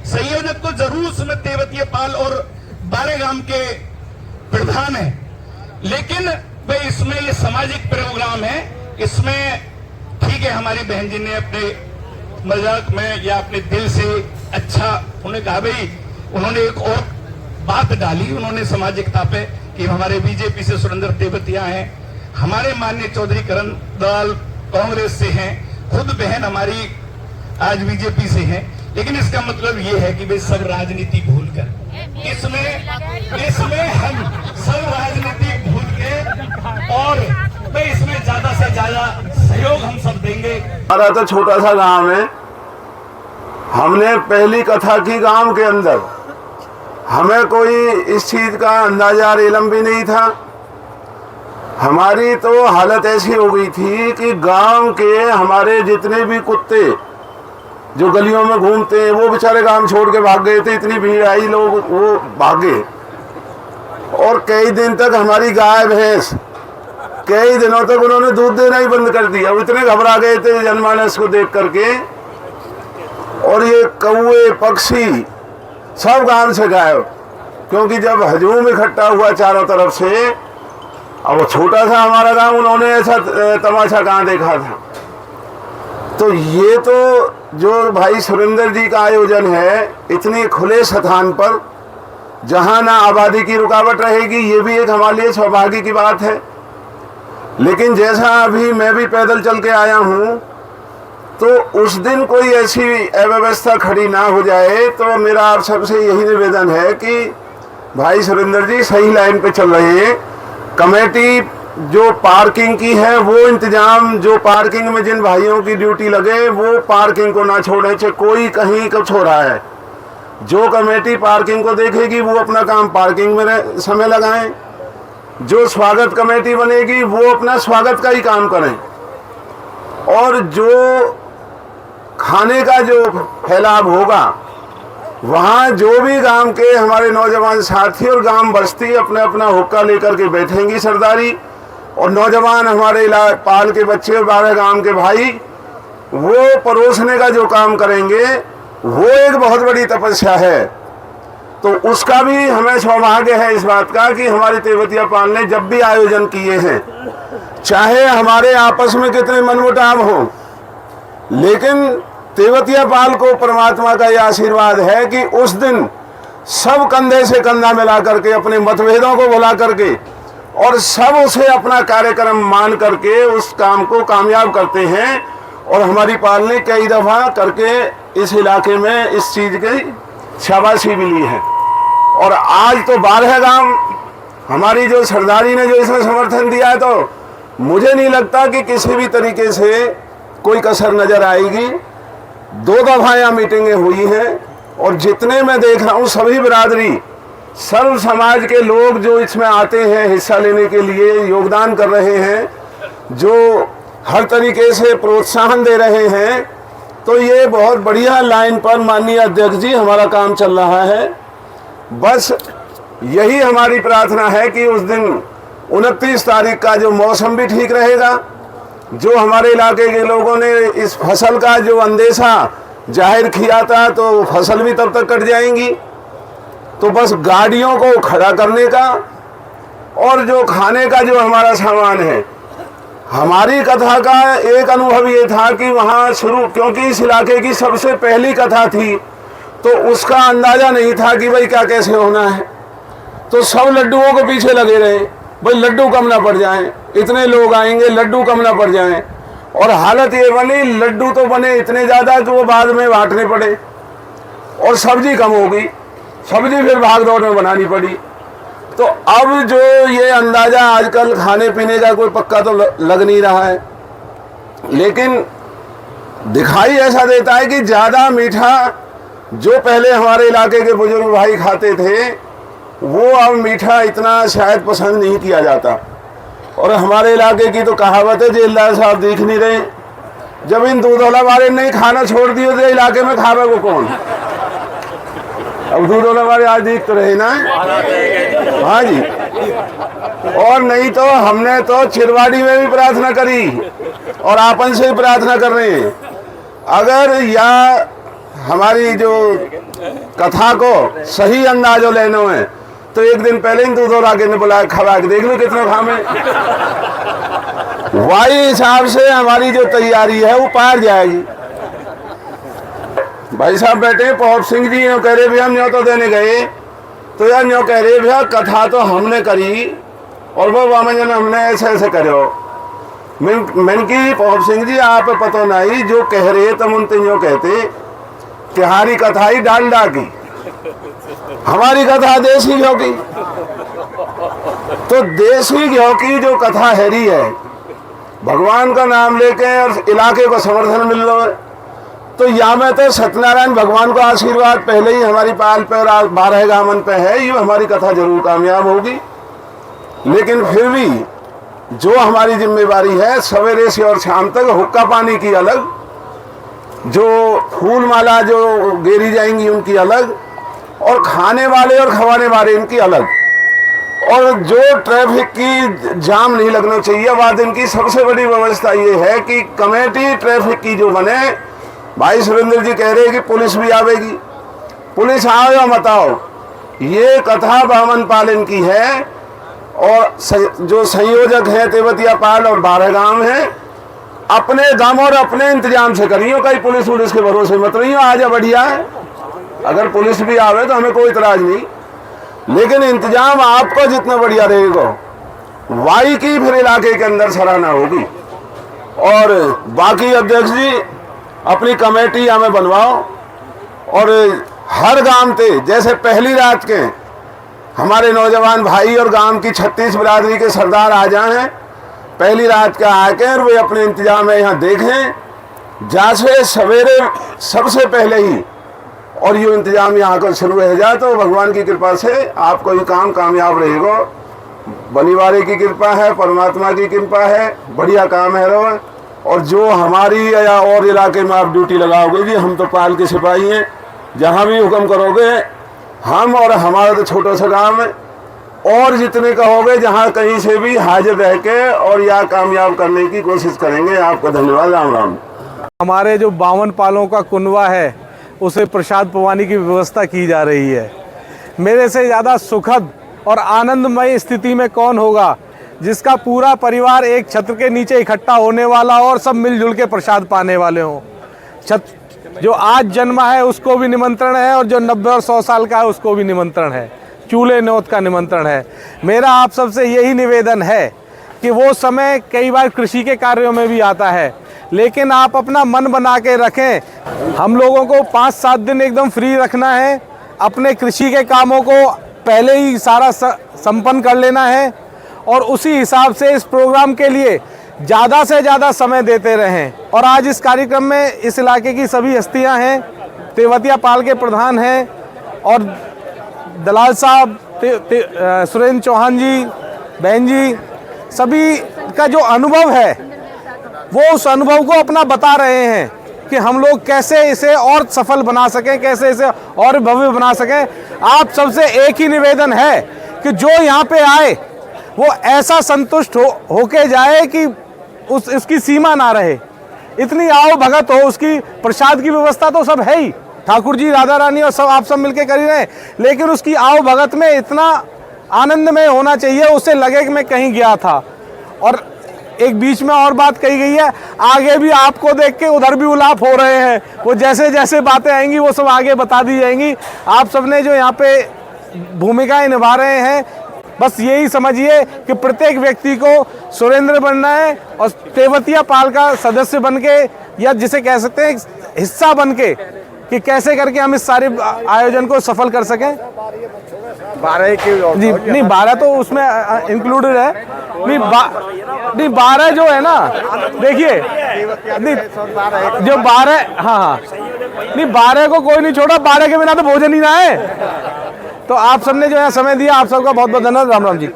संयोजक तो जरूर उसमें तेवतिया पाल और बारेगाम के प्रधान है, लेकिन भाई इसमें ये सामाजिक प्रोग्राम है, इसमें ठीक है हमारी बहन जी ने अपने मजाक में या अपने दिल से अच्छा उन्होंने कहा, भाई उन्होंने एक और बात डाली उन्होंने सामाजिकता पे कि हमारे बीजेपी से सुरेंद्र तेवतिया हैं, हमारे माननीय चौधरी करण दलाल कांग्रेस से हैं, खुद बहन हमारी आज बीजेपी से हैं, लेकिन इसका मतलब ये है कि भाई सब राजनीति भूलकर इसमें हम सब राजनीति भूल के और भाई इसमें ज्यादा से ज्यादा सहयोग हम सब देंगे। हमारा तो छोटा सा गांव है, हमने पहली कथा की गांव के अंदर, हमें कोई इस चीज का अंदाजा इल्म भी नहीं था। हमारी तो हालत ऐसी हो गई थी कि गांव के हमारे जितने भी कुत्ते जो गलियों में घूमते हैं वो बेचारे गांव छोड़ के भाग गए थे, इतनी भीड़ आई, लोग वो भागे। और कई दिन तक हमारी गाय भैंस, कई दिनों तक उन्होंने दूध देना ही बंद कर दिया, वो इतने घबरा गए थे जनमानस को देख करके। और ये कौवे पक्षी सब गांव से गायब, क्योंकि जब हजूम इकट्ठा हुआ चारों तरफ से, अब वो छोटा सा हमारा गांव, उन्होंने ऐसा तमाशा कहाँ देखा था। तो ये तो जो भाई सुरेंद्र जी का आयोजन है इतनी खुले स्थान पर जहां ना आबादी की रुकावट रहेगी, ये भी एक हमारे लिए सौभाग्य की बात है। लेकिन जैसा अभी मैं भी पैदल चल के आया हूं, तो उस दिन कोई ऐसी अव्यवस्था खड़ी ना हो जाए, तो मेरा आप सबसे यही निवेदन है कि भाई सुरेंद्र जी सही लाइन पे चल रहे हैं। कमेटी जो पार्किंग की है वो इंतजाम, जो पार्किंग में जिन भाइयों की ड्यूटी लगे वो पार्किंग को ना छोड़े, चाहे कोई कहीं कुछ हो रहा है। जो कमेटी पार्किंग को देखेगी वो अपना काम पार्किंग में समय लगाएं, जो स्वागत कमेटी बनेगी वो अपना स्वागत का ही काम करें, और जो खाने का जो फैलाव होगा वहाँ जो भी गांव के हमारे नौजवान साथी और गांव बस्ती अपने अपना हुक्का लेकर के बैठेंगी सरदारी, और नौजवान हमारे पाल के बच्चे और 12 गांव के भाई वो परोसने का जो काम करेंगे वो एक बहुत बड़ी तपस्या है। तो उसका भी हमें सौभाग्य है इस बात का कि हमारे तेवतिया पाल ने जब भी आयोजन किए हैं, चाहे हमारे आपस में कितने मनमुटाव हो, लेकिन तेवतिया पाल को परमात्मा का यह आशीर्वाद है कि उस दिन सब कंधे से कंधा मिला करके अपने मतभेदों को भुला करके और सब उसे अपना कार्यक्रम मान करके उस काम को कामयाब करते हैं। और हमारी पाल ने कई दफा करके इस इलाके में इस चीज की शाबाशी भी ली है। और आज तो 12 गांव हमारी जो सरदारी ने जो इसमें समर्थन दिया है, तो मुझे नहीं लगता कि किसी भी तरीके से कोई कसर नजर आएगी। 2 दफा यहाँ मीटिंगें हुई हैं, और जितने मैं देख रहा हूँ सभी बिरादरी, सर्व समाज के लोग जो इसमें आते हैं हिस्सा लेने के लिए, योगदान कर रहे हैं, जो हर तरीके से प्रोत्साहन दे रहे हैं, तो ये बहुत बढ़िया लाइन पर माननीय अध्यक्ष जी हमारा काम चल रहा है। बस यही हमारी प्रार्थना है कि उस दिन 29 तारीख का जो मौसम भी ठीक रहेगा, जो हमारे इलाके के लोगों ने इस फसल का जो अंदेशा जाहिर किया था, तो फसल भी तब तक कट जाएंगी। तो बस गाड़ियों को खड़ा करने का और जो खाने का जो हमारा सामान है, हमारी कथा का एक अनुभव ये था कि वहाँ शुरू, क्योंकि इस इलाके की सबसे पहली कथा थी, तो उसका अंदाजा नहीं था कि भाई क्या कैसे होना है। तो सब लड्डुओं को पीछे लगे रहे, भाई लड्डू कम ना पड़ जाएं, इतने लोग आएंगे लड्डू कम ना पड़ जाएं। और हालत ये बनी, लड्डू तो बने इतने ज़्यादा कि वो बाद में बांटने पड़े, और सब्जी कम हो गई, सब्जी फिर भाग दौड़ में बनानी पड़ी। तो अब जो ये अंदाजा आजकल खाने पीने का कोई पक्का तो लग नहीं रहा है, लेकिन दिखाई ऐसा देता है कि ज़्यादा मीठा जो पहले हमारे इलाके के बुजुर्ग भाई खाते थे, वो अब मीठा इतना शायद पसंद नहीं किया जाता। और हमारे इलाके की तो कहावत है, जेलदार साहब दिख नहीं रहे, जब इन दूध वाला वाले नहीं खाना छोड़ दिए तो इलाके में खावे वो कौन। अब दूध वाला वाले आज दिख तो रहे ना, हाँ जी। और नहीं तो हमने तो चिरवाड़ी में भी प्रार्थना करी और आपन से भी प्रार्थना कर रहे हैं, अगर या हमारी जो कथा को सही अंदाजो लेनो है तो एक दिन पहले ही दूध और आगे ने बुलाया, खवा के देख लो कितना खामे। वही हिसाब से हमारी जो तैयारी है वो पार जाएगी। भाई साहब बैठे पौप सिंह जी कह रहे भैया न्यों तो देने गए, तो यार न्यों कह रहे भैया कथा तो हमने करी और वो वामन हमने ऐसे ऐसे करो। मैंने की पौप सिंह जी आप पता नहीं जो कह रहे तुम उन तीनों कहते कि हमारी कथा ही डालडा की, हमारी कथा देसी घ्यो की। तो देसी घ्यो की जो कथा हैरी है, भगवान का नाम लेके और इलाके को समर्थन मिल रहा है, तो या में तो सत्यनारायण भगवान का आशीर्वाद पहले ही हमारी पाल पे और 12 गामन पे है, ये हमारी कथा जरूर कामयाब होगी। लेकिन फिर भी जो हमारी जिम्मेवारी है सवेरे से और शाम तक हुक्का पानी की अलग, जो फूल माला जो गेरी जाएंगी उनकी अलग, और खाने वाले और खवाने वाले इनकी अलग, और जो ट्रैफिक की जाम नहीं लगना चाहिए। बाद इनकी सबसे बड़ी व्यवस्था ये है कि कमेटी ट्रैफिक की जो बने, भाई सुरेंद्र जी कह रहे हैं कि पुलिस भी आवेगी, पुलिस आओ या मत आओ, ये कथा बामन पालन की है। और जो संयोजक हैं तेवतिया पाल और 12 गांव हैं, अपने दम और अपने इंतजाम से करियो, कहीं पुलिस वुलिस के भरोसे मत रहियो। आज बढ़िया है, अगर पुलिस भी आवे तो हमें कोई इतराज नहीं, लेकिन इंतजाम आपका जितना बढ़िया रहेगा वाई की फिर इलाके के अंदर सराहना होगी। और बाकी अध्यक्ष जी अपनी कमेटी हमें बनवाओ, और हर गांव से जैसे पहली रात के हमारे नौजवान भाई और गांव की 36 बिरादरी के सरदार आ जाए, पहली रात के आके और वे अपने इंतजाम है यहाँ देखें, जैसे सवेरे सबसे पहले ही और ये इंतजाम यहाँ का शुरू हो जाए तो भगवान की कृपा से आपको ये काम कामयाब रहेगा। बनीवारे की कृपा है, परमात्मा की कृपा है, बढ़िया काम है रो। और जो हमारी या और इलाके में आप ड्यूटी लगाओगे जी, हम तो पाल के सिपाही हैं, जहाँ भी हुक्म करोगे हम, और हमारा तो छोटा सा गाँव है, और जितने कहोगे जहाँ कहीं से भी हाजिर रह के और या कामयाब करने की कोशिश करेंगे। आपका धन्यवाद। राम राम। हमारे जो 52 पालों का कुनवा है उसे प्रसाद पवानी की व्यवस्था की जा रही है। मेरे से ज़्यादा सुखद और आनंदमय स्थिति में कौन होगा जिसका पूरा परिवार एक छत्र के नीचे इकट्ठा होने वाला और सब मिलजुल के प्रसाद पाने वाले हों। जो आज जन्मा है उसको भी निमंत्रण है, और जो 90 और 100 साल का है उसको भी निमंत्रण है, चूल्हे न्योत का निमंत्रण है। मेरा आप सबसे यही निवेदन है कि वो समय कई बार कृषि के कार्यों में भी आता है, लेकिन आप अपना मन बना के रखें। हम लोगों को 5-7 दिन एकदम फ्री रखना है, अपने कृषि के कामों को पहले ही सारा संपन्न कर लेना है, और उसी हिसाब से इस प्रोग्राम के लिए ज़्यादा से ज़्यादा समय देते रहें। और आज इस कार्यक्रम में इस इलाके की सभी हस्तियां हैं, तेवतिया पाल के प्रधान हैं और दलाल साहब, सुरेंद्र चौहान जी, बहन जी, सभी का जो अनुभव है वो उस अनुभव को अपना बता रहे हैं कि हम लोग कैसे इसे और सफल बना सकें, कैसे इसे और भव्य बना सकें। आप सबसे एक ही निवेदन है कि जो यहाँ पे आए वो ऐसा संतुष्ट होके जाए कि उसकी सीमा ना रहे, इतनी आओ भगत हो। उसकी प्रसाद की व्यवस्था तो सब है ही, ठाकुर जी, राधा रानी और सब आप सब मिलके कर ही रहे हैं, लेकिन उसकी आओ भगत में इतना आनंद में होना चाहिए उससे लगे कि मैं कहीं गया था। और एक बीच में और बात कही गई है, आगे भी आपको देख के उधर भी उलाप हो रहे हैं, वो जैसे जैसे बातें आएंगी वो सब आगे बता दी जाएंगी। आप सबने जो यहाँ पे भूमिकाएं निभा रहे हैं, बस यही समझिए कि प्रत्येक व्यक्ति को सुरेंद्र बनना है और तेवतिया पाल का सदस्य बन के, या जिसे कह सकते हैं हिस्सा बन के, कि कैसे करके हम इस सारे आयोजन को सफल कर सकें। 12 के जी नहीं, 12 तो उसमें इंक्लूडेड है। नहीं 12 जो है ना, देखिए नहीं जो 12, हाँ नहीं 12 को कोई नहीं छोड़ा, 12 के बिना तो भोजन ही ना है। तो आप सबने जो है समय दिया, आप सबका बहुत बहुत धन्यवाद। राम राम जी।